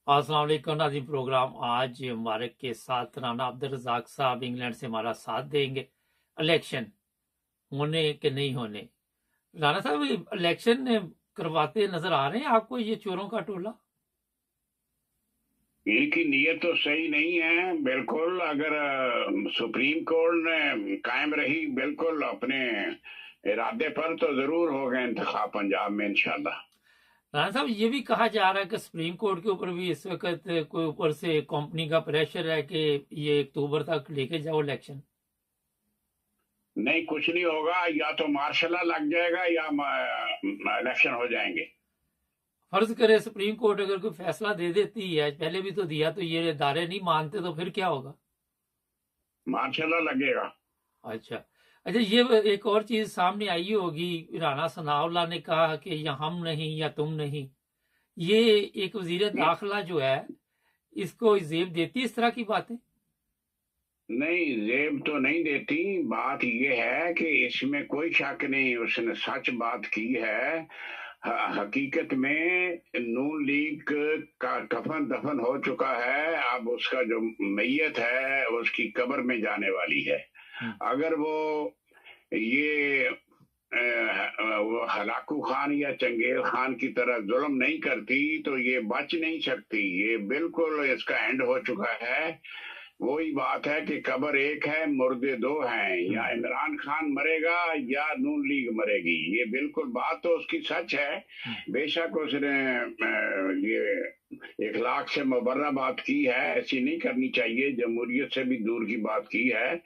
अस्सलाम वालेकुम नाज़रीन। प्रोग्राम आज हमारे के साथ राना अब्दुल रज़ाक साहब इंग्लैंड से हमारा साथ देंगे। इलेक्शन होने के नहीं होने, राना साहब ये इलेक्शन करवाते नजर आ रहे हैं आपको ये चोरों का टोला? इनकी नीयत तो सही नहीं है बिल्कुल। अगर सुप्रीम कोर्ट ने कायम रही बिल्कुल अपने इरादे पर तो जरूर हो गए इंतखाब पंजाब में इंशाल्लाह। राना साहब ये भी कहा जा रहा है कि सुप्रीम कोर्ट के ऊपर भी इस वक्त कोई ऊपर से कंपनी का प्रेशर है कि ये अक्टूबर तक लेके जाओ इलेक्शन। नहीं, कुछ नहीं होगा, या तो मार्शल लग जाएगा या इलेक्शन हो जाएंगे। फर्ज करे सुप्रीम कोर्ट अगर कोई फैसला दे देती है, पहले भी तो दिया, तो ये इदारे नहीं मानते तो फिर क्या होगा? मार्शल लगेगा। अच्छा अच्छा, ये एक और चीज सामने आई होगी, राना सनाउल्लाह ने कहा कि या हम नहीं या तुम नहीं। ये एक वजीर नहीं, दाखिला जो है इसको जेब देती है इस तरह की बातें? नहीं जेब तो नहीं देती। बात यह है कि इसमें कोई शक नहीं, उसने सच बात की है। हकीकत में नून लीग का कफन दफन हो चुका है। अब उसका जो मैयत है उसकी कब्र में जाने वाली है। अगर वो ये वो हलाकू खान या चंगेज खान की तरह जुल्म नहीं करती तो ये बच नहीं सकती। ये बिल्कुल इसका एंड हो चुका है। वही बात है कि कब्र एक है, मुर्दे दो हैं। या इमरान खान मरेगा या नून लीग मरेगी। ये बिल्कुल बात तो उसकी सच है। बेशक उसने ये इखलाक से मुबर्रा बात की है, ऐसी नहीं करनी चाहिए, जमहूरियत से भी दूर की बात की है,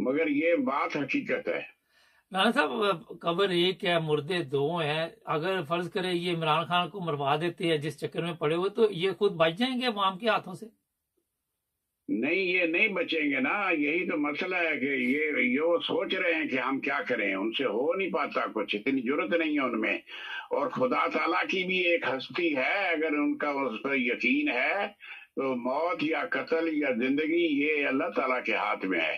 मगर ये बात हकीकत है। राना साहब कब्र एक है, मुर्दे दो हैं। अगर फर्ज करे ये इमरान खान को मरवा देते हैं जिस चक्कर में पड़े हुए, तो ये खुद बच जाएंगे अवाम के हाथों से? नहीं, ये नहीं बचेंगे ना। यही तो मसला है कि ये वो सोच रहे हैं कि हम क्या करें, उनसे हो नहीं पाता कुछ, इतनी जरूरत नहीं है उनमें। और खुदा ताला की भी एक हस्ती है, अगर उनका उस पर यकीन है तो मौत या कत्ल या जिंदगी ये अल्लाह ताला के हाथ में है।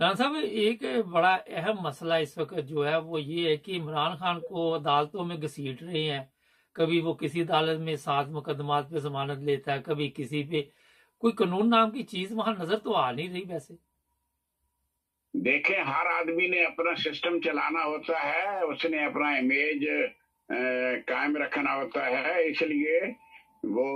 राना साहब एक बड़ा अहम मसला इस वक्त जो है वो ये है कि इमरान खान को अदालतों में घसीट रहे हैं। कभी वो किसी अदालत में 7 मुकदमात पे जमानत लेता है, कभी किसी पे। कोई कानून नाम की चीज वहां नजर तो आ नहीं रही वैसे। देखें, हर आदमी ने अपना सिस्टम चलाना होता है, उसने अपना इमेज कायम रखना होता है, इसलिए वो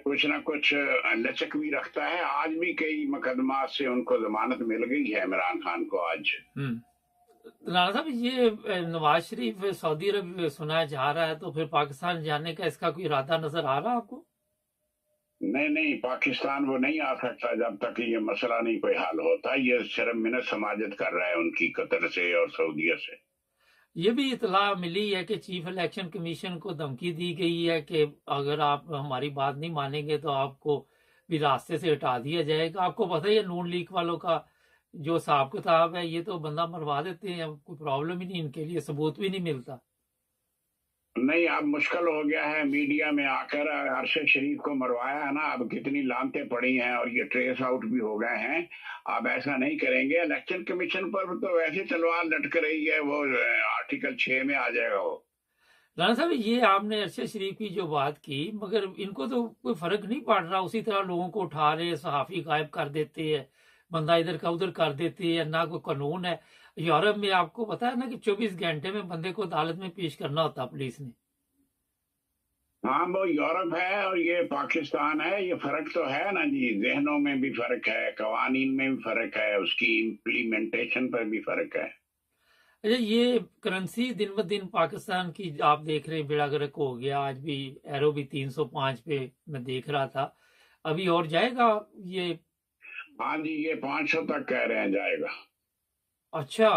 कुछ ना कुछ लचक भी रखता है। आज भी कई मुकदमा से उनको जमानत मिल गई है इमरान खान को आज। राना साहब ये नवाज शरीफ सऊदी अरब सुनाया जा रहा है, तो फिर पाकिस्तान जाने का इसका कोई इरादा नजर आ रहा है आपको? नहीं नहीं, पाकिस्तान वो नहीं आ सकता जब तक ये मसला नहीं कोई हल होता। ये सिर्फ मिन्नत समाजत कर रहा है उनकी कतर से और सऊदीया से। ये भी इतला मिली है कि चीफ इलेक्शन कमीशन को धमकी दी गई है कि अगर आप हमारी बात नहीं मानेंगे तो आपको भी रास्ते से हटा दिया जाएगा। आपको पता ही है नून लीग वालों का जो हिसाब किताब है, ये तो बंदा मरवा देते हैं, कोई प्रॉब्लम ही नहीं, इनके लिए सबूत भी नहीं मिलता। नहीं, अब मुश्किल हो गया है। मीडिया में आकर अरशद शरीफ को मरवाया है ना, अब कितनी लानतें पड़ी हैं और ये ट्रेस आउट भी हो गए हैं। अब ऐसा नहीं करेंगे। इलेक्शन कमीशन पर तो वैसे तलवार लटक रही है, वो आर्टिकल 6 में आ जाएगा वो। राना साहब ये आपने अरशद शरीफ की जो बात की, मगर इनको तो कोई फर्क नहीं पड़ रहा, उसी तरह लोगों को उठा रहे, सहाफी गायब कर देते हैं, बंदा इधर का उधर कर देते हैं, ना कोई कानून है। यूरोप में आपको पता है ना कि 24 घंटे में बंदे को अदालत में पेश करना होता पुलिस ने। हाँ, वो यूरोप है और ये पाकिस्तान है। ये फर्क तो है ना जी, जहनों में भी फर्क है, कवानीन में भी फर्क है, उसकी इम्प्लीमेंटेशन पर भी फर्क है। अच्छा, ये करेंसी दिन ब दिन पाकिस्तान की आप देख रहे हैं बेड़ा गर्क हो गया। आज भी एरो भी 305 पे मैं देख रहा था। अभी और जाएगा ये? हाँ जी, ये 500 तक कह रहे हैं जाएगा। अच्छा,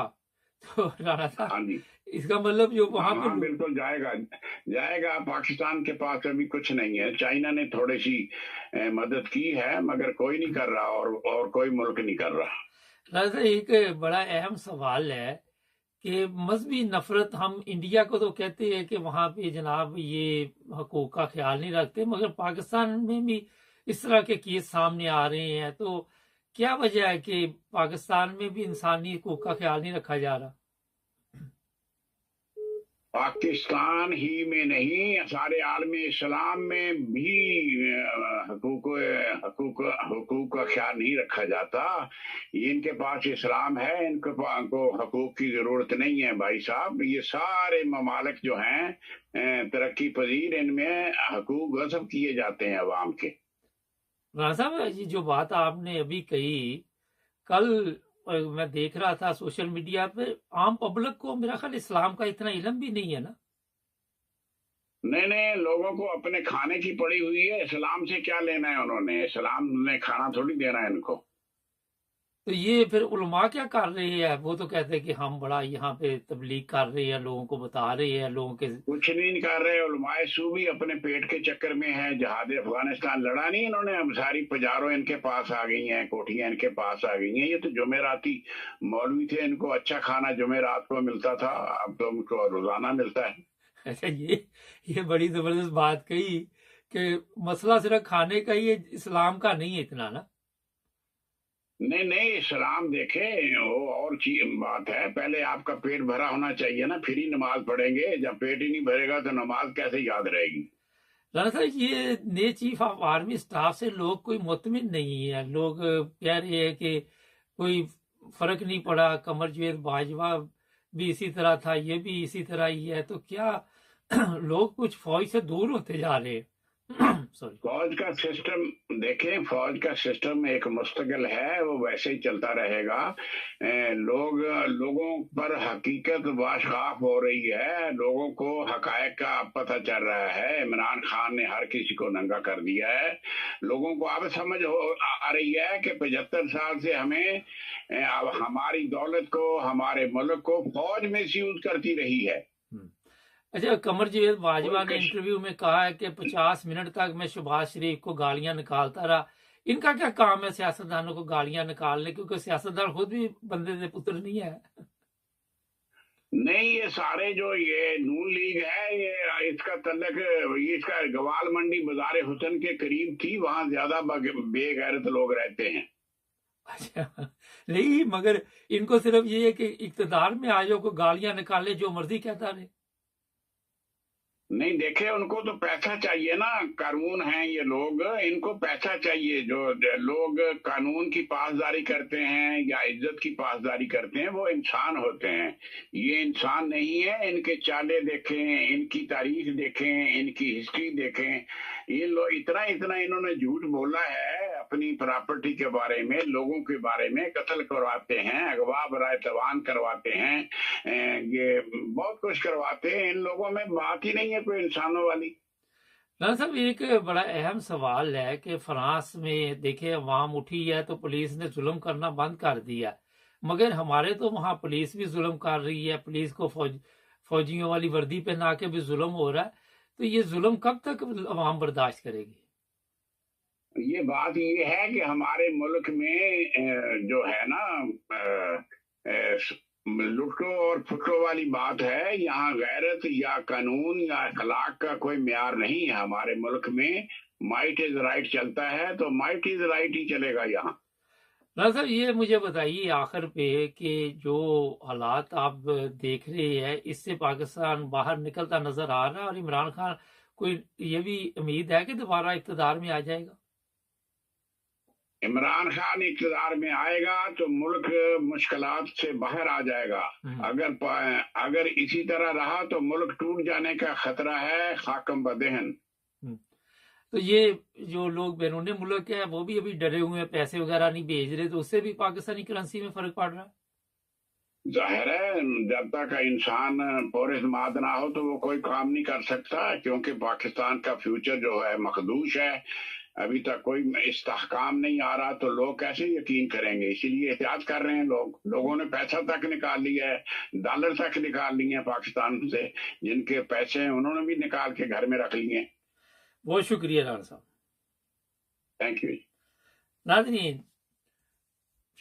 तो राणा साहब हाँ जी। इसका मतलब जो वहां हाँ पे हाँ, बिल्कुल जाएगा। जाएगा। पाकिस्तान के पास अभी कुछ नहीं है। चाइना ने थोड़ी सी मदद की है, मगर कोई नहीं कर रहा, और कोई मुल्क नहीं कर रहा। राणा साहब एक बड़ा अहम सवाल है कि मजहबी नफरत, हम इंडिया को तो कहते हैं कि वहां पे जनाब ये हकूक का ख्याल नहीं रखते, मगर पाकिस्तान में भी इस तरह के केस सामने आ रहे हैं। तो क्या वजह है कि पाकिस्तान में भी इंसानी हकूक का ख्याल नहीं रखा जा रहा? पाकिस्तान ही में नहीं, सारे आलम इस्लाम में भी हकूक हकूक हकूक का ख्याल नहीं रखा जाता। इनके पास इस्लाम है, को हकूक की जरूरत नहीं है भाई साहब। ये सारे ममालिक जो हैं तरक्की पजीर, इनमें हकूक गज़ब किए जाते हैं अवाम के। राणा साहब, ये जो बात आपने अभी कही, कल मैं देख रहा था सोशल मीडिया पे, आम पब्लिक को मेरा ख्याल इस्लाम का इतना इल्म भी नहीं है ना। नहीं, लोगों को अपने खाने की पड़ी हुई है, इस्लाम से क्या लेना है उन्होंने? इस्लाम ने खाना थोड़ी देना है इनको। तो ये फिर उलमा क्या कर रहे हैं? वो तो कहते हैं कि हम बड़ा यहाँ पे तबलीग कर रहे हैं, लोगों को बता रहे हैं, लोगों के कुछ नहीं कर रहे। उलमाए सू भी अपने पेट के चक्कर में है। जहाद अफगानिस्तान लड़ा नहीं इन्होंने, अब सारी पजारों इनके पास आ गई हैं, कोठियां इनके पास आ गई हैं। ये तो जुमेराती मौलवी थे, इनको अच्छा खाना जुमेरात को मिलता था, अब तो उनको रोजाना मिलता है। अच्छा, ये बड़ी जबरदस्त बात कही कि मसला सिर्फ खाने का ही है, इस्लाम का नहीं है इतना ना। नहीं, इस्लाम देखे वो और चीज बात है। पहले आपका पेट भरा होना चाहिए ना, फिर ही नमाज पढ़ेंगे। जब पेट ही नहीं भरेगा तो नमाज कैसे याद रहेगी? राणा साहब, ये नए चीफ ऑफ आर्मी स्टाफ से लोग कोई मुतमिन नहीं है। लोग कह रहे हैं कि कोई फर्क नहीं पड़ा, कमर जावेद बाजवा भी इसी तरह था, ये भी इसी तरह ही है। तो क्या लोग कुछ फौज से दूर होते जा रहे हैं? सॉरी। फौज का सिस्टम देखें, फौज का सिस्टम एक मुस्तकिल है, वो वैसे ही चलता रहेगा। लोगों पर हकीकत वाशखाफ हो रही है, लोगों को हकायक का पता चल रहा है। इमरान खान ने हर किसी को नंगा कर दिया है। लोगों को अब समझ आ रही है कि 75 साल से हमें अब हमारी दौलत को, हमारे मुल्क को फौज मिस यूज करती रही है। अच्छा, कमर जावेद बाजवा ने इंटरव्यू में कहा है कि 50 मिनट तक मैं शहबाज शरीफ को गालियां निकालता रहा। इनका क्या काम है सियासतदानों को गालियां निकालने? क्योंकि सियासतदान खुद भी बंदे से पुत्र नहीं है। नहीं, ये सारे जो ये नून लीग है, ये इसका तल्लक, ये इसका गवाल मंडी बाजार हुसैन के करीब थी, वहां ज्यादा बेगैरत लोग रहते हैं। अच्छा, नहीं, मगर इनको सिर्फ ये है कि इक्तदार में आ जाओ, को गालियां निकाले, जो मर्जी कहता रहे। नहीं देखे, उनको तो पैसा चाहिए ना। कानून हैं ये लोग, इनको पैसा चाहिए। जो लोग कानून की पासदारी करते हैं या इज्जत की पासदारी करते हैं, वो इंसान होते हैं। ये इंसान नहीं है। इनके चाले देखें, इनकी तारीख देखें, इनकी हिस्ट्री देखें। ये लोग इतना इन्होंने झूठ बोला है अपनी प्रॉपर्टी के बारे में, लोगों के बारे में। कत्ल करवाते हैं, अगवा बराए तवान करवाते हैं, ये बहुत कुछ करवाते हैं। इन लोगों में बात ही नहीं है कोई इंसानों वाली। राणा साहब, एक बड़ा अहम सवाल है कि फ्रांस में देखे अवाम उठी है तो पुलिस ने जुल्म करना बंद कर दिया, मगर हमारे तो वहाँ पुलिस भी जुल्म कर रही है। पुलिस को फौजियों वाली वर्दी पहना के भी जुल्म हो रहा है। तो ये जुल्म कब तक अवाम बर्दाश्त करेगी? ये बात ये है कि हमारे मुल्क में जो है ना, लुटो और फुटो वाली बात है। यहाँ गैरत या कानून या अखलाक का कोई म्यार नहीं है हमारे मुल्क में। माइट इज राइट चलता है तो माइट इज राइट ही चलेगा यहाँ। राणा साहब, ये मुझे बताइए आखिर पे कि जो हालात आप देख रहे हैं, इससे पाकिस्तान बाहर निकलता नजर आ रहा है, और इमरान खान कोई ये भी उम्मीद है कि दोबारा इक़्तिदार में आ जाएगा? इमरान खान इक़्तिदार में आएगा तो मुल्क मुश्किलात से बाहर आ जाएगा। अगर इसी तरह रहा तो मुल्क टूट जाने का खतरा है, खाकम बदहन। तो ये जो लोग बैरून मुल्क है वो भी अभी डरे हुए हैं, पैसे वगैरह नहीं भेज रहे, तो उससे भी पाकिस्तानी करेंसी में फर्क पड़ रहा है। जाहिर है, जब तक इंसान पुरइत्मीनान ना हो तो वो कोई काम नहीं कर सकता, क्योंकि पाकिस्तान का फ्यूचर जो है मखदूश है। अभी तक कोई इस्तेहकाम नहीं आ रहा तो लोग कैसे यकीन करेंगे? इसीलिए एहतियात कर रहे हैं लोगों ने पैसा तक निकाल लिया है, डॉलर तक निकाल लिए हैं पाकिस्तान से। जिनके पैसे हैं उन्होंने भी निकाल के घर में रख लिए। बहुत शुक्रिया राणा साहब, थैंक यू। नाज़रीन,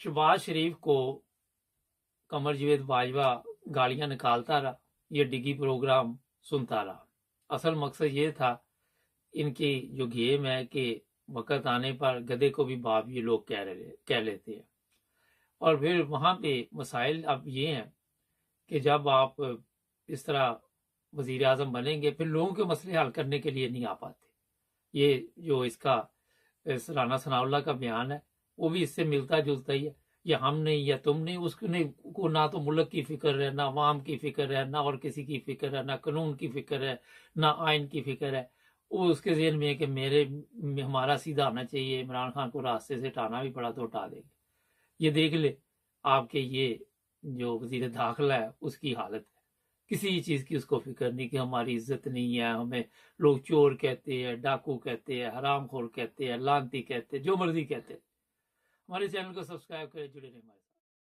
शहबाज शरीफ को कमर जावेद बाजवा गालियां निकालता रहा, ये डिगी प्रोग्राम सुनता रहा। असल मकसद ये था, इनकी जो गेम है कि वक़्त आने पर गधे को भी बाप ये लोग कह लेते हैं। और फिर वहाँ पे मसाइल अब ये हैं कि जब आप इस तरह वजीर आजम बनेंगे फिर लोगों के मसले हल करने के लिए नहीं आ पाते। ये जो इसका राना सनाउल्लाह का बयान है वो भी इससे मिलता जुलता ही है। ये हम नहीं या तुम नहीं, उसने को ना तो मुल्क की फिक्र है, ना अवाम की फिक्र है, ना और किसी की फिक्र है, ना कानून की फिक्र है, ना आइन की फिक्र है। वो उसके ज़हन में है कि हमारा सीधा आना चाहिए, इमरान खान को रास्ते से हटाना भी पड़ा तो हटा देंगे। ये देख ले आपके ये जो वजीर दाखिला है उसकी हालत है, किसी चीज़ की उसको फिक्र नहीं कि हमारी इज्जत नहीं है, हमें लोग चोर कहते हैं, डाकू कहते हैं, हरामखोर कहते हैं, लानती कहते हैं, जो मर्जी कहते हैं। हमारे चैनल को सब्सक्राइब करें, जुड़े रहें हमारे साथ।